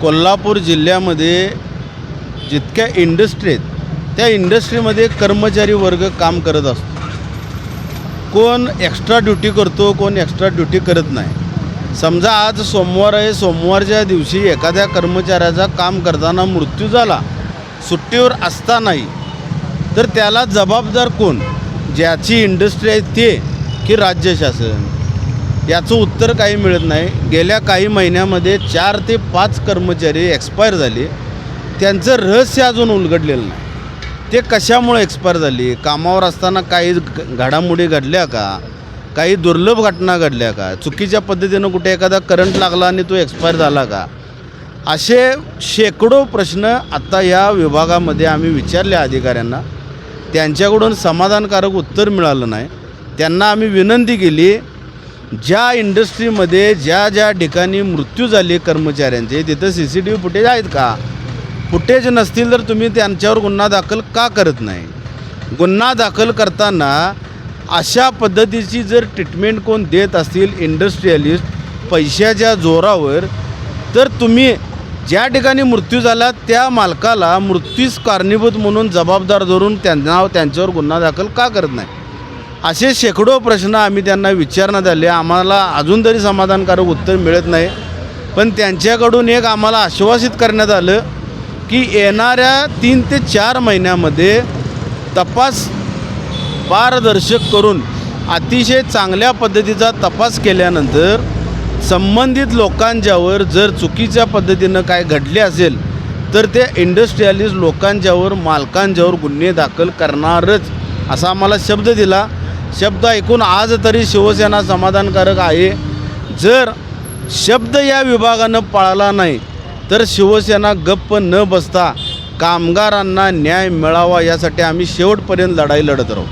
कोल्हापूर जिल्ह्यामध्ये जितक्या इंडस्ट्री आहेत त्या इंडस्ट्रीमध्ये कर्मचारी वर्ग काम करत असतो. कोण एक्स्ट्रा ड्युटी करतो, कोण एक्स्ट्रा ड्युटी करत नाही. समजा आज सोमवार आहे, सोमवारच्या दिवशी एखाद्या कर्मचाऱ्याचा काम करताना मृत्यू झाला सुट्टीवर असतानाही, तर त्याला जबाबदार कोण? ज्याची इंडस्ट्री आहे ते की राज्य शासन? याचं उत्तर काही मिळत नाही. गेल्या काही महिन्यामध्ये 4 ते 5 कर्मचारी एक्सपायर झाले. त्यांचं रहस्य अजून उलगडलेलं नाही. ते कशामुळे एक्सपायर झाली? कामावर असताना काही घडामोडी घडल्या का? काही दुर्लभ घटना घडल्या का? चुकीच्या पद्धतीनं कुठे एखादा करंट लागला आणि तो एक्सपायर झाला का? असे शेकडो प्रश्न आता या विभागामध्ये आम्ही विचारले अधिकाऱ्यांना. त्यांच्याकडून समाधानकारक उत्तर मिळालं नाही. त्यांना आम्ही विनंती केली, ज्या इंडस्ट्रीमध्ये ज्या ठिकाणी मृत्यू झाले कर्मचाऱ्यांचे तिथं CCTV फुटेज आहेत का? फुटेज नसतील तर तुम्ही त्यांच्यावर गुन्हा दाखल का करत नाही? गुन्हा दाखल करताना अशा पद्धतीची जर ट्रीटमेंट कोण देत असतील इंडस्ट्रियलिस्ट पैशाच्या जोरावर, तर तुम्ही ज्या ठिकाणी मृत्यू झाला त्या मालकाला मृत्यूस कारणीभूत म्हणून जबाबदार धरून त्यांच्यावर गुन्हा दाखल का करत नाही? असे शेकडो प्रश्न आम्ही त्यांना विचारण्यात आले. आम्हाला अजून तरी समाधानकारक उत्तर मिळत नाही. पण त्यांच्याकडून एक आम्हाला आश्वासित करण्यात आलं की येणाऱ्या 3 ते 4 महिन्यामध्ये तपास पारदर्शक करून अतिशय चांगल्या पद्धतीचा तपास केल्यानंतर संबंधित लोकांच्यावर जर चुकीच्या पद्धतीनं काय घडले असेल तर ते इंडस्ट्रियलिस्ट लोकांच्यावर, मालकांच्यावर गुन्हे दाखल करणारच असा आम्हाला शब्द दिला. शब्द ऐकून आज तरी शिवसेना समाधानकारक आहे. जर शब्द या विभागानं पाळला नाही तर शिवसेना गप्प न बसता कामगारांना न्याय मिळावा यासाठी आम्ही शेवटपर्यंत लढाई लढत राहू.